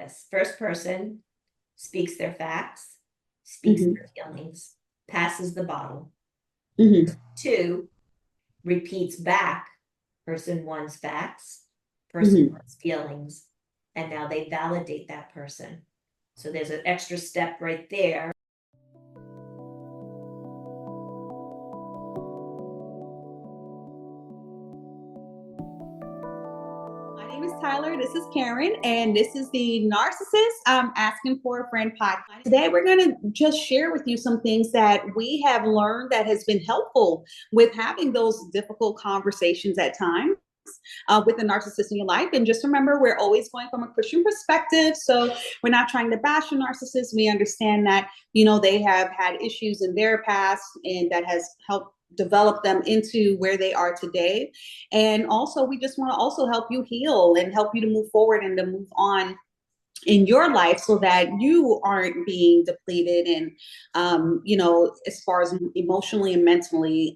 this. First person speaks their facts, speaks their feelings, passes the bottle. Two, repeats back person one's facts, person one's feelings, and now they validate that person. So there's an extra step right there. My name is Tyler. This is Karen, and this is the Narcissist Asking for a Friend podcast. Today, we're going to just share with you some things that we have learned that has been helpful with having those difficult conversations at times. With the narcissist in your life. And just remember, we're always going from a Christian perspective. So we're not trying to bash a narcissist. We understand that, they have had issues in their past and that has helped develop them into where they are today. And also, we just want to also help you heal and help you to move forward and to move on in your life so that you aren't being depleted and, as far as emotionally and mentally,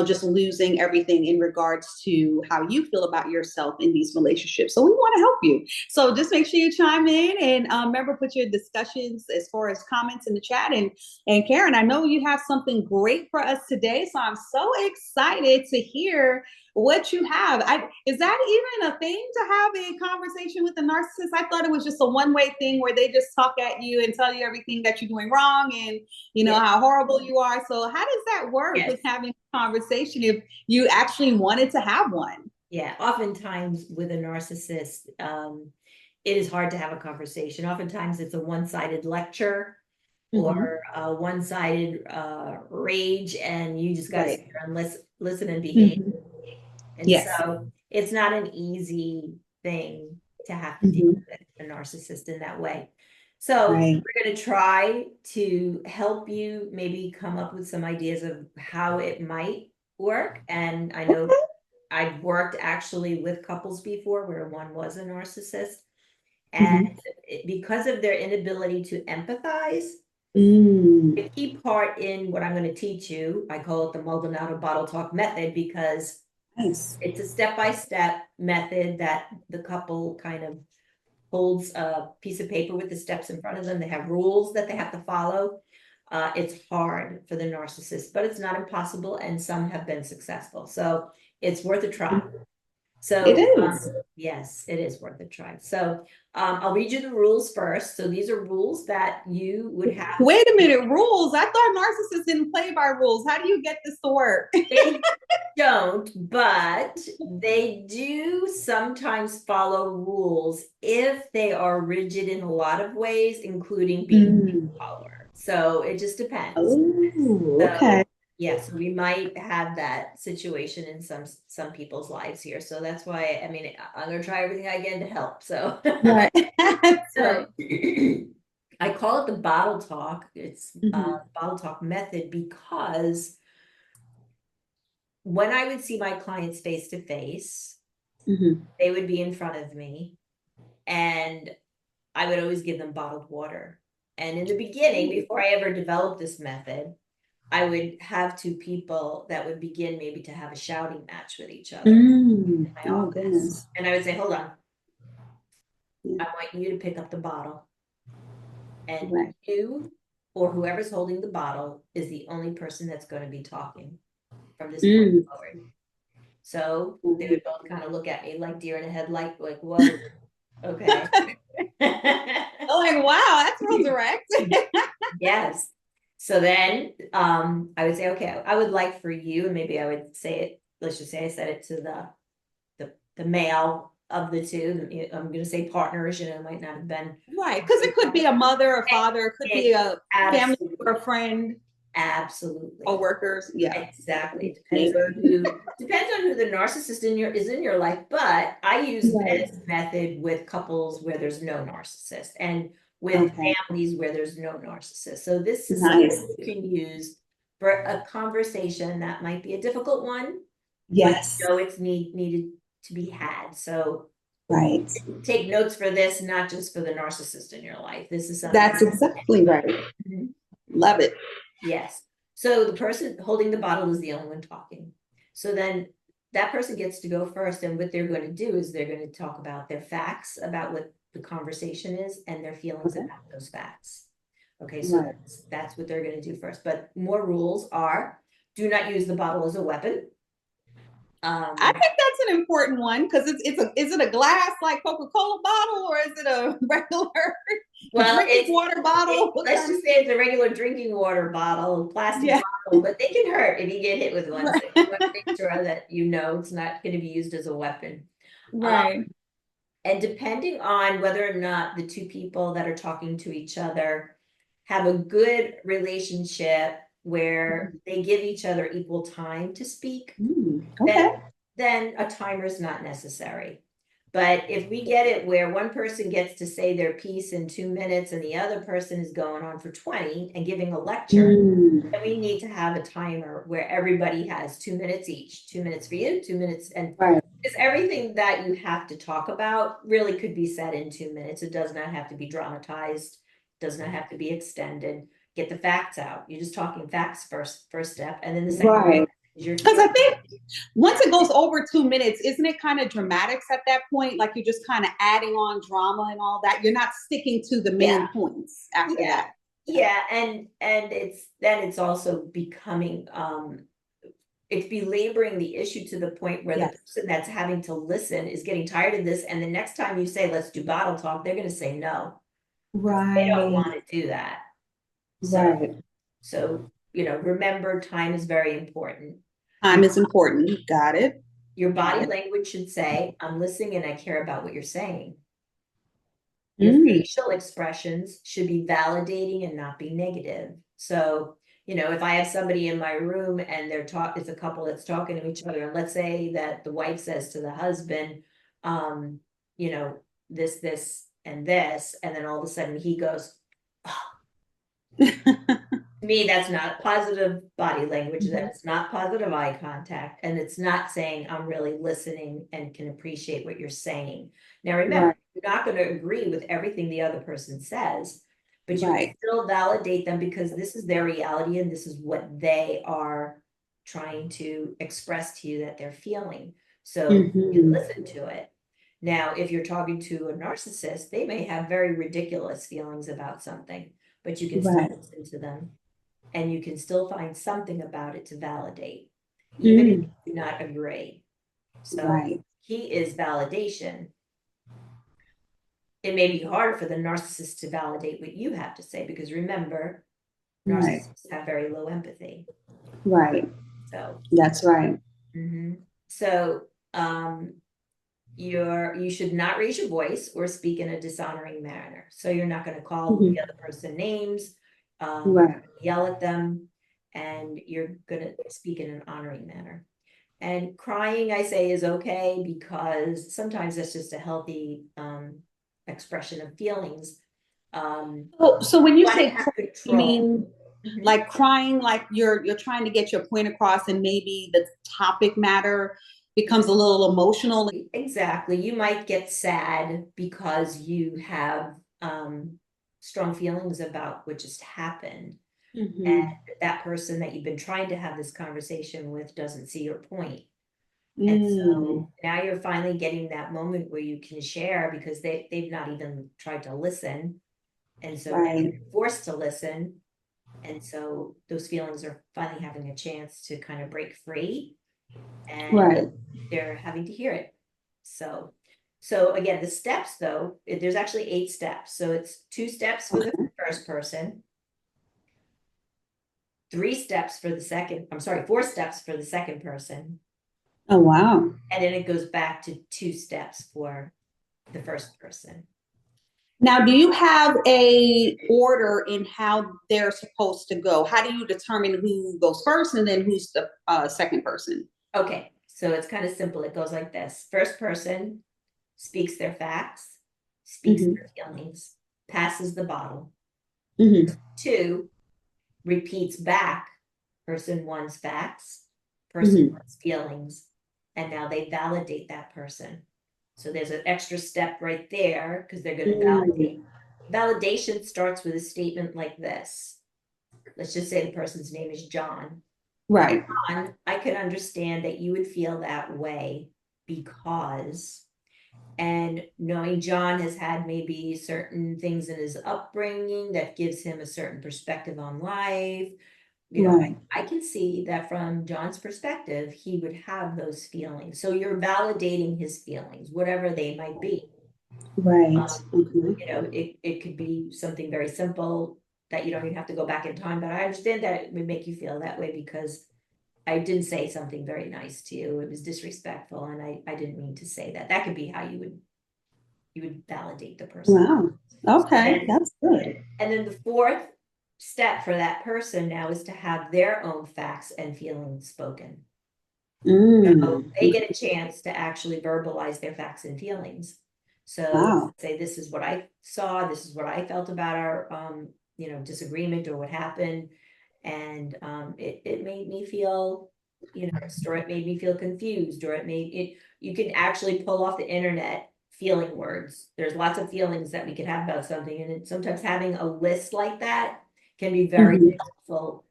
just losing everything in regards to how you feel about yourself in these relationships. So we want to help you. So just make sure you chime in and remember, put your discussions as far as comments in the chat. And Karen, I know you have something great for us today. So I'm so excited to hear what you have. Is that even a thing to have a conversation with a narcissist? I thought it was just a one-way thing where they just talk at you and tell you everything that you're doing wrong and how horrible you are. So how does that work with having a conversation if you actually wanted to have one? Yeah, oftentimes with a narcissist, it is hard to have a conversation. Oftentimes it's a one-sided lecture or a one-sided rage, and you just got to sit there and listen and behave. And so it's not an easy thing to have to deal with a narcissist in that way. So we're going to try to help you maybe come up with some ideas of how it might work. And I know I've worked actually with couples before where one was a narcissist. And because of their inability to empathize, the key part in what I'm going to teach you, I call it the Maldonado bottle talk method, because it's a step-by-step method that the couple kind of holds a piece of paper with the steps in front of them. They have rules that they have to follow. It's hard for the narcissist, but it's not impossible, and some have been successful. So it's worth a try. So it is. Yes, it is worth a try. So I'll read you the rules first. So these are rules that you would have. Wait a minute, rules? I thought narcissists didn't play by rules. How do you get this to work? They don't, but they do sometimes follow rules if they are rigid in a lot of ways, including being in power. So it just depends. Oh, okay. So, yes, we might have that situation in some people's lives here. So that's why, I'm going to try everything I can to help. So, so I call it the bottle talk. It's bottle talk method because when I would see my clients face to face, they would be in front of me and I would always give them bottled water. And in the beginning, before I ever developed this method, I would have two people that would begin maybe to have a shouting match with each other in my office. Goodness. And I would say, hold on. I want you to pick up the bottle. And you or whoever's holding the bottle is the only person that's going to be talking from this point forward. So they would both kind of look at me like deer in a headlight, like, whoa, okay. Like, wow, that's real direct. Yes. So then I would say, okay, I would like for you, and maybe I would say it, let's just say I said it to the male of the two. I'm going to say partners, it might not have been. Right, because it could be a mother, a father, it could be a family or a friend. Absolutely. Or workers, yeah. Exactly. Depends on who the narcissist is in your life, but I use this method with couples where there's no narcissist and with families where there's no narcissist. So this is something you can use for a conversation that might be a difficult one. Yes. But it's needed to be had. So take notes for this, not just for the narcissist in your life. This is something that's exactly right. Love it. Yes. So the person holding the bottle is the only one talking. So then that person gets to go first. And what they're going to do is they're going to talk about their facts, about what the conversation is and their feelings Okay. about those facts. Okay, so Right. that's what they're going to do first. But more rules are: do not use the bottle as a weapon. I Um, think that's an important one because is it a glass like Coca-Cola bottle or is it a regular well, drinking water bottle? What let's kind of just say it's a regular drinking water bottle, plastic yeah. bottle, but they can hurt if you get hit with one. So Right. you want to make sure that you know it's not going to be used as a weapon. Right. And depending on whether or not the two people that are talking to each other have a good relationship where they give each other equal time to speak, then Okay. then a timer is not necessary. But if we get it where one person gets to say their piece in 2 minutes and the other person is going on for 20 and giving a lecture, Mm. then we need to have a timer where everybody has 2 minutes each, 2 minutes for you, 2 minutes. And Right. because everything that you have to talk about really could be said in 2 minutes. It does not have to be dramatized, does not have to be extended. Get the facts out. You're just talking facts first step. And then the second Right. is your Because feeling. I think once it goes over 2 minutes, isn't it kind of dramatics at that point? Like you're just kind of adding on drama and all that. You're not sticking to the Yeah. main points after Yeah. that. Yeah. And it's also becoming it's belaboring the issue to the point where the Yes. person that's having to listen is getting tired of this. And the next time you say, let's do bottle talk, they're going to say no, because they don't Right. want to do that. So, Right. remember, time is very important. Time Your, is important. Got it. your Got body it. language should say, I'm listening and I care about what you're saying. Your Mm. facial expressions should be validating and not be negative. So, if I have somebody in my room and it's a couple that's talking to each other, and let's say that the wife says to the husband, um, you know, this, and this, and then all of a sudden he goes, to me, that's not positive body language. Mhm. That is not positive eye contact. And it's not saying I'm really listening and can appreciate what you're saying. Now, remember, Right. you're not going to agree with everything the other person says, but you can Right. still validate them because this is their reality and this is what they are trying to express to you that they're feeling. So you Hmm. listen to it. Now, if you're talking to a narcissist, they may have very ridiculous feelings about something, but you can still Right. listen to them and you can still find something about it to validate, even if Mm. you do not agree. So Right. key is validation. It may be hard for the narcissist to validate what you have to say because remember, Right. narcissists have very low empathy. Right. So, That's right. mhm. So you should not raise your voice or speak in a dishonoring manner. So you're not going to call Mhm. the other person names, Right. yell at them, and you're going to speak in an honoring manner. And crying, I say, is okay because sometimes that's just a healthy expression of feelings. So when you Want to say have cry, you control. mean Mhm. like crying, like you're trying to get your point across, and maybe the topic matter becomes a little emotional. Exactly. You might get sad because you have strong feelings about what just happened. And Hmm. that person that you've been trying to have this conversation with doesn't see your point. And Mm. so now you're finally getting that moment where you can share because they've not even tried to listen. And so now Right. you're forced to listen. And so those feelings are finally having a chance to kind of break free and Right. they're having to hear it. So again, the steps though, there's actually 8 steps. So it's 2 steps for the Okay. first person, 3 steps for the second, I'm sorry, 4 steps for the second person. Oh wow. And then it goes back to 2 steps for the first person. Now, do you have a order in how they're supposed to go? How do you determine who goes first and then who's the second person? Okay, so it's kind of simple. It goes like this. First person speaks their facts, speaks Hmm. their feelings, passes the bottle. Hmm. 2 repeats back person one's facts, person Hmm. one's feelings, and now they validate that person. So there's an extra step right there because they're going to validate. Mm. Validation starts with a statement like this. Let's just say the person's name is John. Right. John, I can understand that you would feel that way because, And knowing John has had maybe certain things in his upbringing that gives him a certain perspective on life. Right. I can see that from John's perspective, he would have those feelings. So you're validating his feelings, whatever they might be. Right. Um, Okay. it could be something very simple that you don't even have to go back in time, but I understand that it would make you feel that way because I didn't say something very nice to you. It was disrespectful, and I didn't mean to say that. That could be how you would validate the person. Wow. And Okay. then That's good. and then the fourth step for that person now is to have their own facts and feelings spoken. So Mm. they get a chance to actually verbalize their facts and feelings. So Wow. say, this is what I saw, this is what I felt about our disagreement or what happened. And it made me feel, or it made me feel confused, or it made it, you can actually pull off the internet feeling words. There's lots of feelings that we could have about something. And sometimes having a list like that can be very Mhm. helpful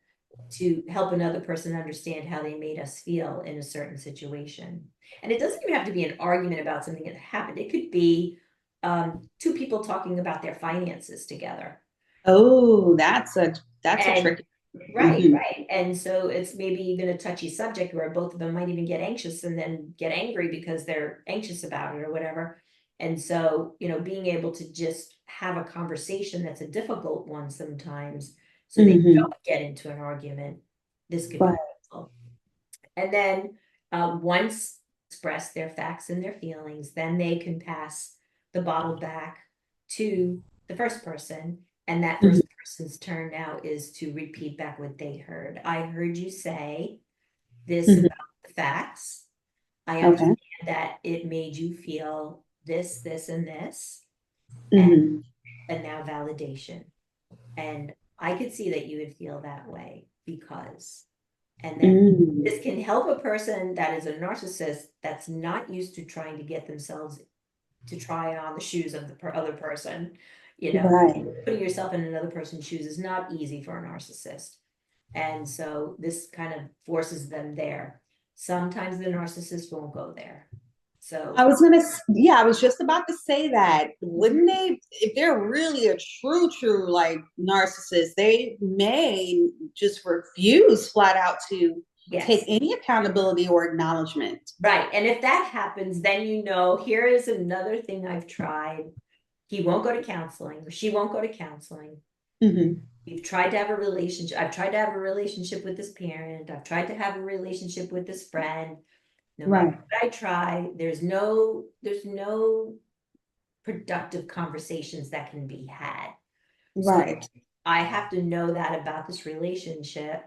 to help another person understand how they made us feel in a certain situation. And it doesn't even have to be an argument about something that happened. It could be two people talking about their finances together. Oh, that's a And tricky. right, Mhm. right. And so it's maybe even a touchy subject where both of them might even get anxious and then get angry because they're anxious about it or whatever. And so, being able to just have a conversation that's a difficult one sometimes, so they Mhm. don't get into an argument, this could Right. be helpful. And then once express their facts and their feelings, then they can pass the bottle back to the first person. And that Mhm. first person's turn now is to repeat back what they heard. I heard you say this Mhm. about the facts. I Okay. understand that it made you feel this, this, and this, and, Mhm. and now validation. And I could see that you would feel that way because, and then Mm. this can help a person that is a narcissist that's not used to trying to get themselves to try on the shoes of the other person. Right. Putting yourself in another person's shoes is not easy for a narcissist. And so this kind of forces them there. Sometimes the narcissist won't go there. I So, was yeah, I was just about to say that. Wouldn't they, if they're really a true, like narcissist, they may just refuse flat out to take yes. any accountability or acknowledgement. Right. And if that happens, then here is another thing I've tried. He won't go to counseling, or she won't go to counseling. Hmm. We've tried to have a relationship. I've tried to have a relationship with this parent. I've tried to have a relationship with this friend. No matter Right. what I try, there's no productive conversations that can be had. So Right. I have to know that about this relationship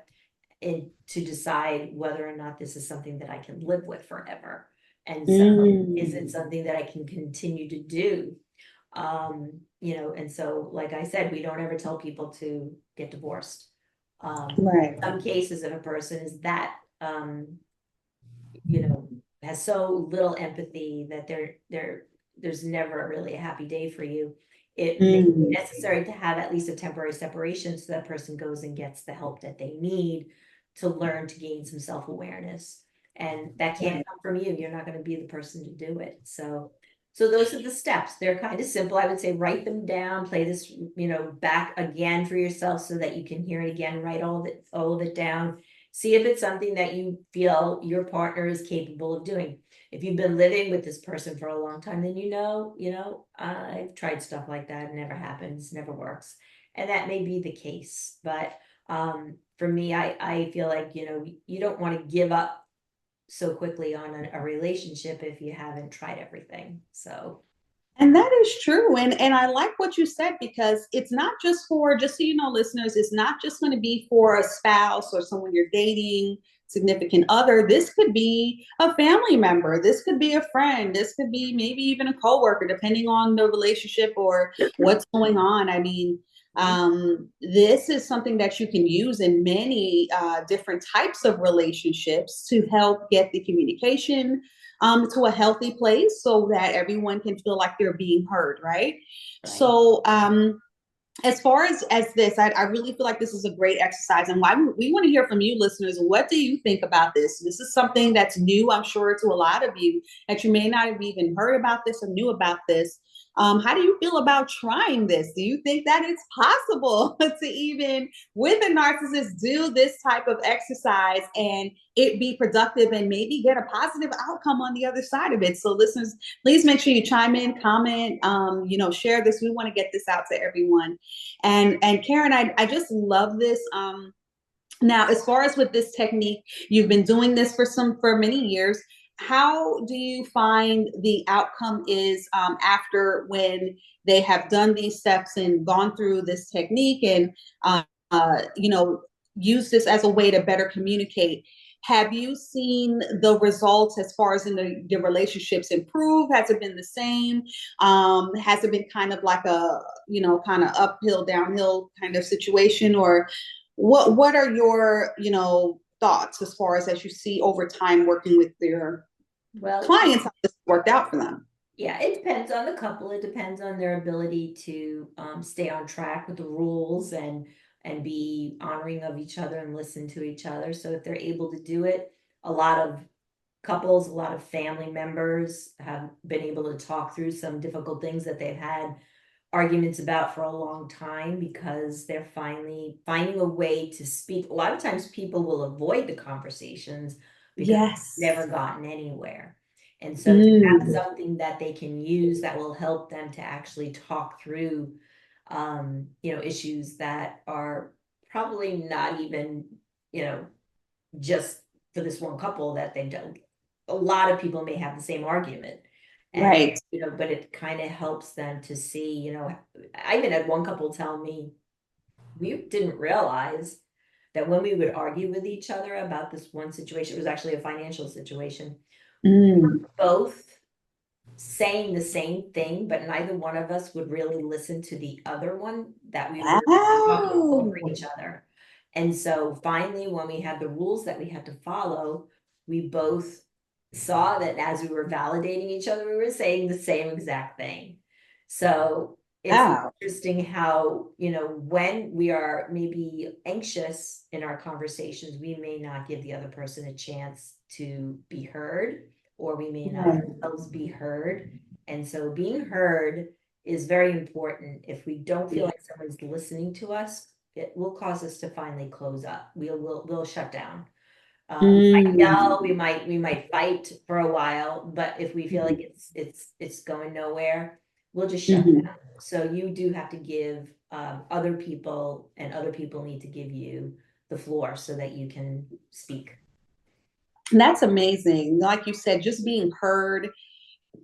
and to decide whether or not this is something that I can live with forever. And so is it Mm. something that I can continue to do? And so, like I said, we don't ever tell people to get divorced. Right. Some cases, if a person is that, you know, has so little empathy that there's never really a happy day for you, it may be Mm. necessary to have at least a temporary separation so that person goes and gets the help that they need to learn to gain some self-awareness. And that can't Right. come from you. You're not going to be the person to do it. So those are the steps. They're kind of simple. I would say write them down, play this, back again for yourself so that you can hear it again, write all of it down. See if it's something that you feel your partner is capable of doing. If you've been living with this person for a long time, then I've tried stuff like that. It never happens, never works. And that may be the case. But for me, I feel like, you don't want to give up so quickly on a relationship if you haven't tried everything. So, And that is true. And I like what you said because it's not just for, just so you know, listeners, it's not just going to be for a spouse or someone you're dating, significant other. This could be a family member. This could be a friend. This could be maybe even a coworker, depending on the relationship or what's going on. I mean, this is something that you can use in many different types of relationships to help get the communication to a healthy place so that everyone can feel like they're being heard, right? right. So, as far as this, I really feel like this is a great exercise, and why we want to hear from you listeners. What do you think about this? This is something that's new, I'm sure, to a lot of you, that you may not have even heard about this or knew about this. How do you feel about trying this? Do you think that it's possible to even with a narcissist do this type of exercise and it be productive and maybe get a positive outcome on the other side of it? So listeners, please make sure you chime in, comment, share this. We want to get this out to everyone. And Karen, I just love this. Now, as far as with this technique, you've been doing this for many years. How do you find the outcome is after when they have done these steps and gone through this technique and you know use this as a way to better communicate? Have you seen the results as far as in the relationships improve? Has it been the same? Has it been kind of like a kind of uphill, downhill kind of situation, or what are your thoughts as far as you see over time working with your Well, clients, how this worked out for them? yeah, it depends on the couple. It depends on their ability to stay on track with the rules and be honoring of each other and listen to each other. So if they're able to do it, a lot of couples, a lot of family members have been able to talk through some difficult things that they've had arguments about for a long time because they're finally finding a way to speak. A lot of times people will avoid the conversations because they've Yes. never gotten anywhere. And so to have Mm, something that they can use that will help them to actually talk through issues that are probably not even, you know, just for this one couple that they've done. A lot of people may have the same argument. And, right. but it kind of helps them to see, I even had one couple tell me we didn't realize that when we would argue with each other about this one situation, it was actually a financial situation, Mm. both saying the same thing, but neither one of us would really listen to the other one, that we were talking over Wow. each other. And so finally, when we had the rules that we had to follow, we both saw that as we were validating each other, we were saying the same exact thing. So it's Wow. interesting how, when we are maybe anxious in our conversations, we may not give the other person a chance to be heard, or we may not Right. ourselves be heard. And so being heard is very important. If we don't feel like someone's listening to us, it will cause us to finally close up. We'll shut down. I know Mm. we might fight for a while, but if we feel like Mhm. it's going nowhere, we'll just shut Mhm. down. So you do have to give other people, and other people need to give you the floor so that you can speak. That's amazing. Like you said, just being heard,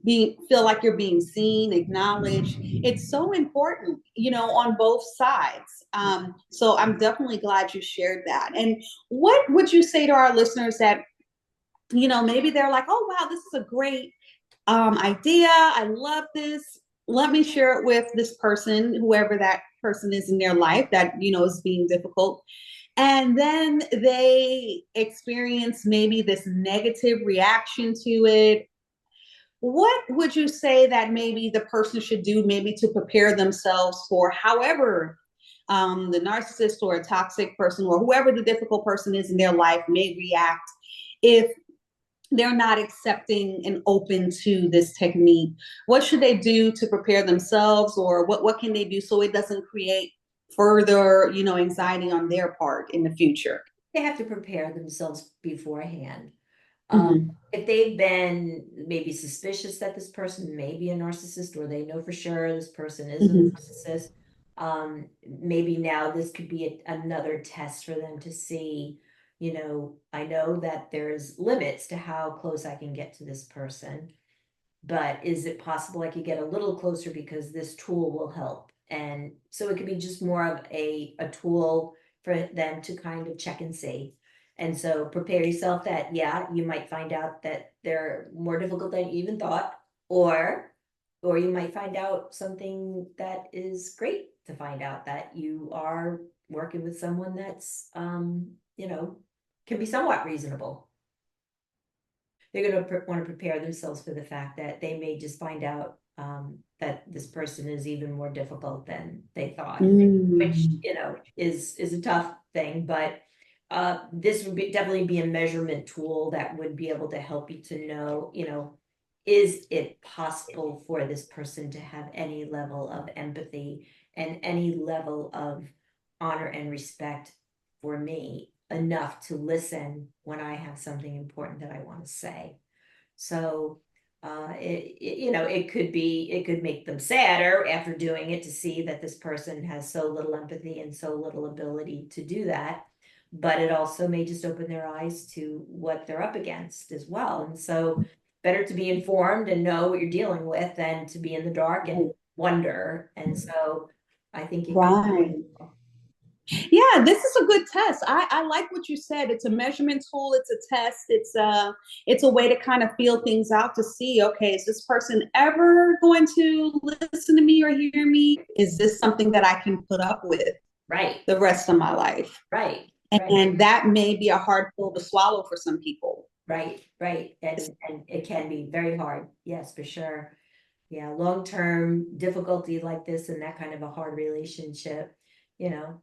feel like you're being seen, acknowledged. It's so important, on both sides. So I'm definitely glad you shared that. And what would you say to our listeners that, maybe they're like, oh wow, this is a great idea. I love this. Let me share it with this person, whoever that person is in their life that, is being difficult. And then they experience maybe this negative reaction to it. What would you say that maybe the person should do maybe to prepare themselves for however the narcissist or a toxic person or whoever the difficult person is in their life may react if they're not accepting and open to this technique? What should they do to prepare themselves, or what can they do so it doesn't create further, anxiety on their part in the future? They have to prepare themselves beforehand. Um, Mm-hmm. if they've been maybe suspicious that this person may be a narcissist, or they know for sure this person is a Mm-hmm. narcissist, maybe now this could be another test for them to see, I know that there's limits to how close I can get to this person, but is it possible I could get a little closer because this tool will help? And so it could be just more of a tool for them to kind of check and see. And so prepare yourself that, yeah, you might find out that they're more difficult than you even thought, or or you might find out something that is great to find out, that you are working with someone that's can be somewhat reasonable. They're going to want to prepare themselves for the fact that they may just find out that this person is even more difficult than they thought, which, Mm. is a tough thing, but this would definitely be a measurement tool that would be able to help you to know, is it possible for this person to have any level of empathy and any level of honor and respect for me enough to listen when I have something important that I want to say. So it could make them sadder after doing it to see that this person has so little empathy and so little ability to do that. But it also may just open their eyes to what they're up against as well. And so better to be informed and know what you're dealing with than to be in the dark and wonder. And so I think it could. Right. Yeah, this is a good test. I like what you said. It's a measurement tool, it's a test, it's a way to kind of feel things out to see, okay, is this person ever going to listen to me or hear me? Is this something that I can put up with Right, the rest of my life? right, right. And that may be a hard pill to swallow for some people. Right, right. And it can be very hard. Yes, for sure. Yeah, long-term difficulty like this and that kind of a hard relationship,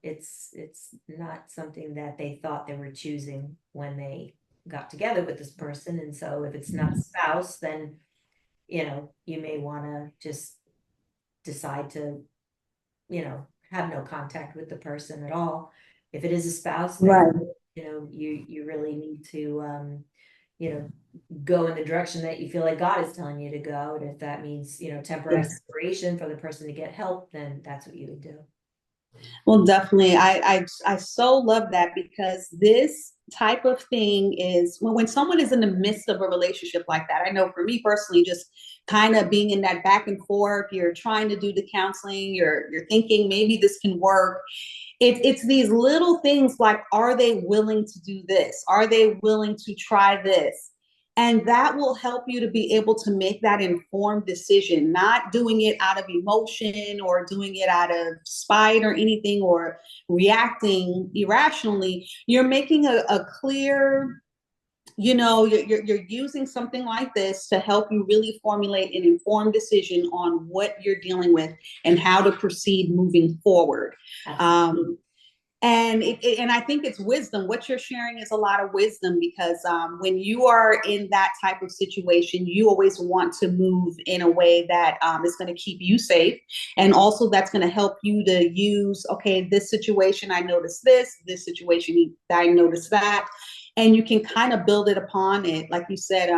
it's not something that they thought they were choosing when they got together with this person. And so if it's not a spouse, then, you may want to just decide to, have no contact with the person at all. If it is a spouse, then, Right. you really need to, you know, go in the direction that you feel like God is telling you to go. And if that means, temporary Yes. separation for the person to get help, then that's what you would do. Well, definitely. I so love that because this type of thing is when someone is in the midst of a relationship like that. I know for me personally, just kind of being in that back and forth, you're trying to do the counseling, you're thinking maybe this can work. It's these little things like, are they willing to do this? Are they willing to try this? And that will help you to be able to make that informed decision, not doing it out of emotion or doing it out of spite or anything or reacting irrationally. You're making a clear, you're using something like this to help you really formulate an informed decision on what you're dealing with and how to proceed moving forward. Absolutely. Um, and I think it's wisdom. What you're sharing is a lot of wisdom because when you are in that type of situation, you always want to move in a way that is going to keep you safe, and also that's going to help you to use. Okay, this situation I noticed this situation I noticed that, and you can kind of build it upon it. Like you said,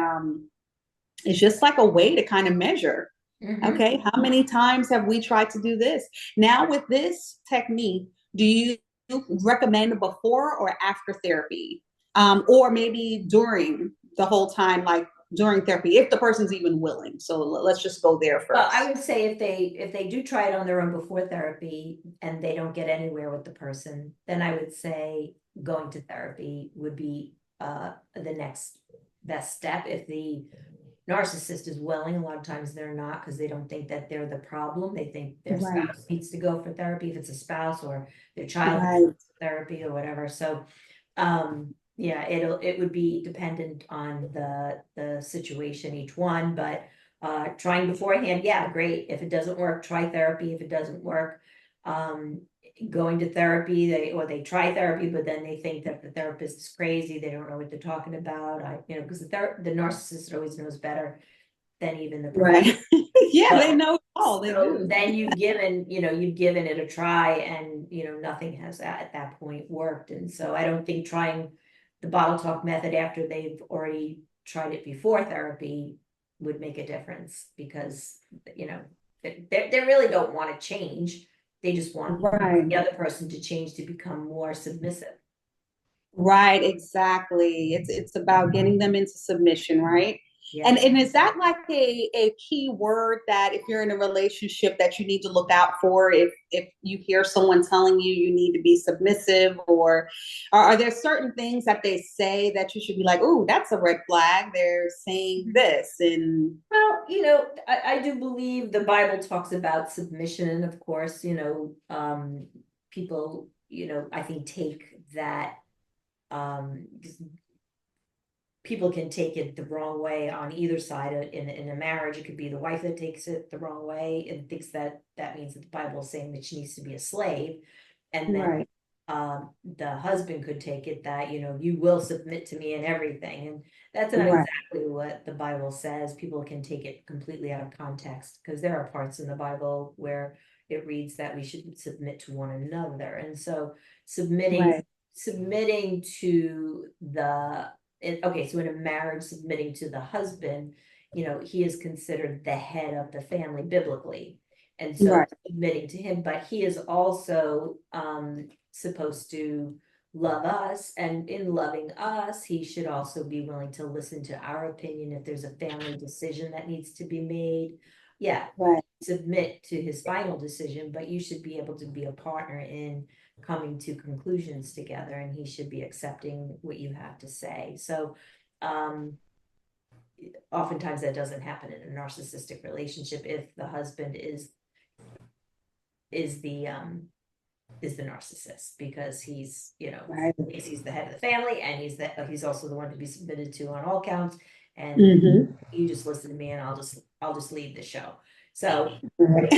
it's just like a way to kind of measure. Hmm. Okay, how many times have we tried to do this? Now with this technique, do you recommend before or after therapy, or maybe during the whole time, like during therapy, if the person's even willing? So let's just go there Well, I first. would say if they do try it on their own before therapy and they don't get anywhere with the person, then I would say going to therapy would be the next best step. If the narcissist is willing, a lot of times they're not because they don't think that they're the problem. They think their Right, spouse needs to go for therapy if it's a spouse, or their child needs right, therapy or whatever. So yeah, it would be dependent on the situation, each one, but trying beforehand, yeah, great. If it doesn't work, try therapy. If it doesn't work, um going to therapy, they try therapy, but then they think that the therapist is crazy, they don't know what they're talking about. Because the narcissist always knows better than even the professional. right. Yeah, they So, know it all. They so do. then you've given it a try, and nothing has at that point worked. And so I don't think trying the bottle talk method after they've already tried it before therapy would make a difference, because they really don't want to change. They just want Right. the other person to change to become more submissive. Right, exactly. It's about getting them into submission, right? Yeah. And is that like a key word that if you're in a relationship that you need to look out for if you hear someone telling you you need to be submissive, or are there certain things that they say that you should be like, "Ooh, that's a red flag. They're saying this." And Well, I do believe the Bible talks about submission, and of course, people, I think take that, um, people can take it the wrong way on either side. In a marriage, it could be the wife that takes it the wrong way and thinks that that means that the Bible is saying that she needs to be a slave. And then Right. the husband could take it that, you will submit to me in everything. And that's not Right. exactly what the Bible says. People can take it completely out of context because there are parts in the Bible where it reads that we should submit to one another. And so submitting Right. submitting to okay, so in a marriage, submitting to the husband, he is considered the head of the family biblically. And so Right. submitting to him, but he is also supposed to love us. And in loving us, he should also be willing to listen to our opinion if there's a family decision that needs to be made. Yeah, Right. submit to his final decision, but you should be able to be a partner in coming to conclusions together, and he should be accepting what you have to say. So um oftentimes that doesn't happen in a narcissistic relationship if the husband is the um is the narcissist, because he's, Right. he's the head of the family, and he's also the one to be submitted to on all counts. And Mm-hmm. you just listen to me, and I'll just lead the show. So Right.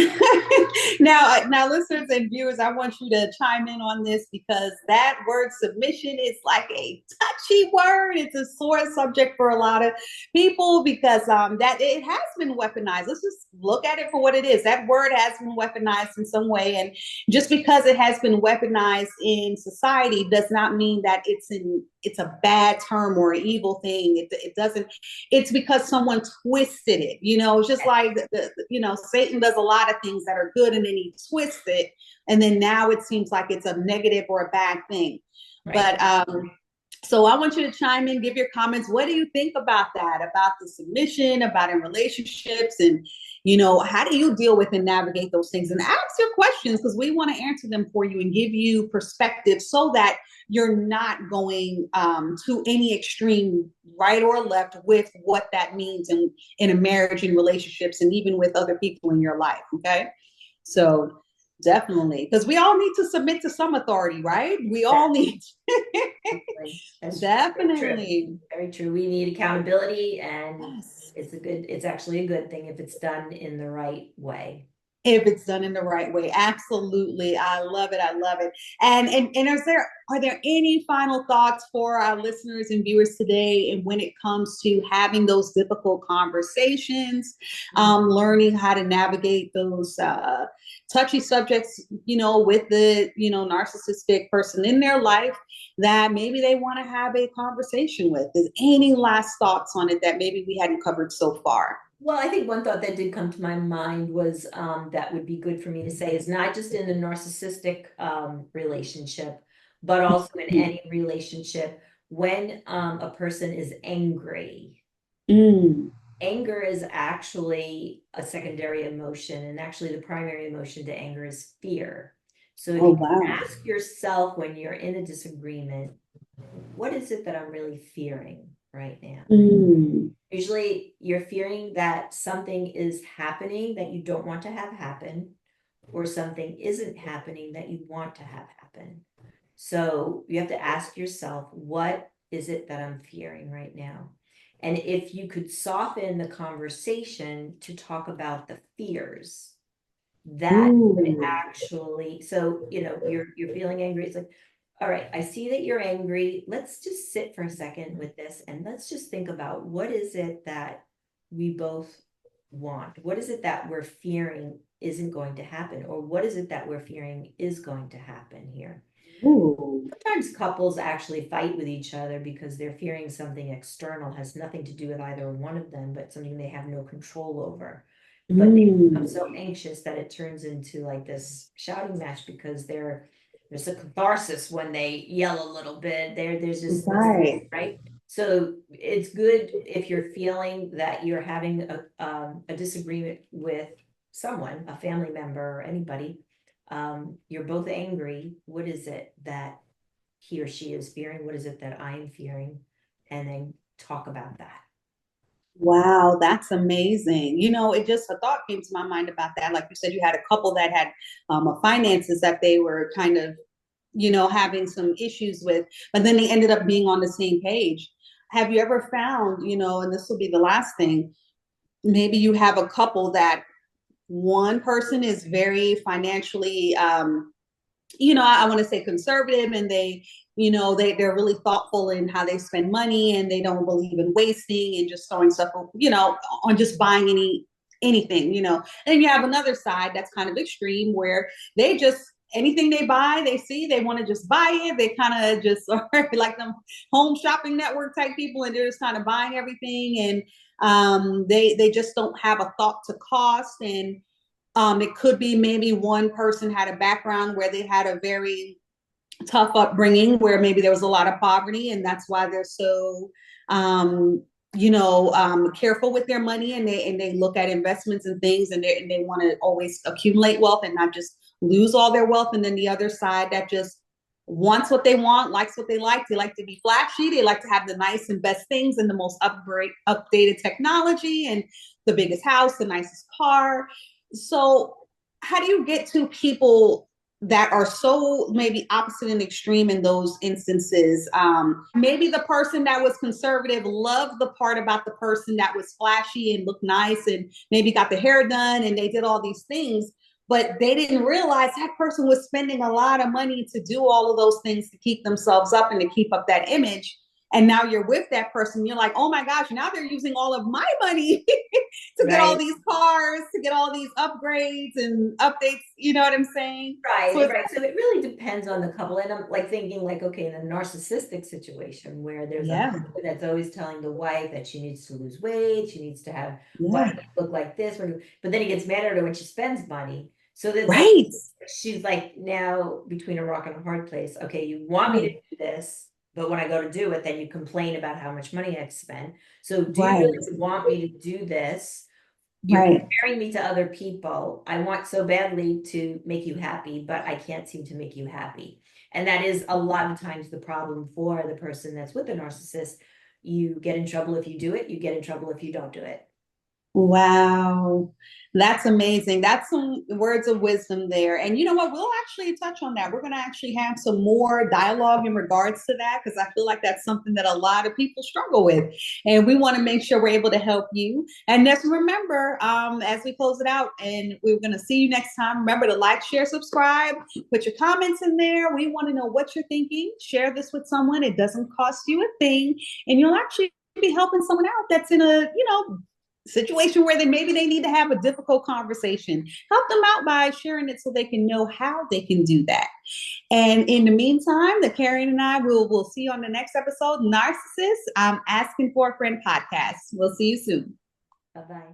Now, listeners and viewers, I want you to chime in on this because that word submission is like a touchy word. It's a sore subject for a lot of people because that it has been weaponized. Let's just look at it for what it is. That word has been weaponized in some way, and just because it has been weaponized in society does not mean that it's a bad term or an evil thing. It doesn't. It's because someone twisted it. It's just like Satan does a lot of things that are good, and then he twists it, and then now it seems like it's a negative or a bad thing. right. But so I want you to chime in, give your comments. What do you think about that? About the submission, about in relationships, and how do you deal with and navigate those things? And ask your questions because we want to answer them for you and give you perspective so that you're not going to any extreme right or left with what that means in a marriage and relationships and even with other people in your life. Okay. So definitely, because we all need to submit to some authority, right? We all need. That's very true. Definitely. Very true. We need accountability, and Yes. it's actually a good thing if it's done in the right way. If it's done in the right way. Absolutely. I love it. I love it. And are there any final thoughts for our listeners and viewers today and when it comes to having those difficult conversations, learning how to navigate those touchy subjects, with the, narcissistic person in their life that maybe they want to have a conversation with? Is any last thoughts on it that maybe we hadn't covered so far? Well, I think one thought that did come to my mind was that would be good for me to say is not just in a narcissistic relationship, but also in any relationship when a person is angry. Mm. Anger is actually a secondary emotion, and actually the primary emotion to anger is fear. So if Oh, you can wow. ask yourself when you're in a disagreement, what is it that I'm really fearing right now? Mm. Usually you're fearing that something is happening that you don't want to have happen, or something isn't happening that you want to have happen. So you have to ask yourself, what is it that I'm fearing right now? And if you could soften the conversation to talk about the fears, that would Ooh. actually, so you're feeling angry. It's like, all right, I see that you're angry. Let's just sit for a second with this, and let's just think about what is it that we both want? What is it that we're fearing isn't going to happen? Or what is it that we're fearing is going to happen here? Ooh. Sometimes couples actually fight with each other because they're fearing something external, has nothing to do with either one of them, but something they have no control over. But they become Mm. so anxious that it turns into like this shouting match because there's a catharsis when they yell a little bit. There's just this, Right. right? So it's good if you're feeling that you're having a disagreement with someone, a family member or anybody. You're both angry. What is it that he or she is fearing? What is it that I am fearing? And then talk about that. Wow, that's amazing. It just a thought came to my mind about that. Like you said, you had a couple that had finances that they were kind of, having some issues with, but then they ended up being on the same page. have you ever found, and this will be the last thing, maybe you have a couple that one person is very financially, I want to say conservative, and they're really thoughtful in how they spend money, and they don't believe in wasting and just throwing stuff, on just buying anything. And you have another side that's kind of extreme where they just anything they buy, they see, they want to just buy it. They kind of just are like them home shopping network type people, and they're just kind of buying everything, and they just don't have a thought to cost. And it could be maybe one person had a background where they had a very tough upbringing, where maybe there was a lot of poverty, and that's why they're so careful with their money, and they look at investments and things, and they want to always accumulate wealth and not just lose all their wealth. And then the other side that just wants what they want, likes what they like. They like to be flashy. They like to have the nice and best things and the most updated technology and the biggest house, the nicest car. So how do you get to people that are so maybe opposite and extreme in those instances? Maybe the person that was conservative loved the part about the person that was flashy and looked nice and maybe got the hair done and they did all these things, but they didn't realize that person was spending a lot of money to do all of those things to keep themselves up and to keep up that image. And now you're with that person, you're like, oh my gosh, now they're using all of my money to get all these cars, to get all these upgrades and updates. You know what I'm saying? Right, right. So it really depends on the couple. And I'm like thinking like, okay, in a narcissistic situation where there's a Yeah, husband that's always telling the wife that she needs to lose weight, she needs to have, why yeah, do you look like this? But then he gets mad at her when she spends money. So that's like, right, she's like now between a rock and a hard place. Okay, you want me to right, do this, but when I go to do it, then you complain about how much money I've spent. So do you right, really want me to do this? You're right. comparing me to other people. I want so badly to make you happy, but I can't seem to make you happy. And that is a lot of times the problem for the person that's with the narcissist. You get in trouble if you do it, you get in trouble if you don't do it. Wow. That's amazing. That's some words of wisdom there. And you know what? We'll actually touch on that. We're going to actually have some more dialogue in regards to that, because I feel like that's something that a lot of people struggle with. And we want to make sure we're able to help you. And just remember, as we close it out, and we're going to see you next time, remember to like, share, subscribe, put your comments in there. We want to know what you're thinking. Share this with someone. It doesn't cost you a thing. And you'll actually be helping someone out that's in a, situation where maybe they need to have a difficult conversation. Help them out by sharing it so they can know how they can do that. And in the meantime, the Karen and I will see you on the next episode. Narcissist, I'm Asking for a Friend podcast. We'll see you soon. Bye bye.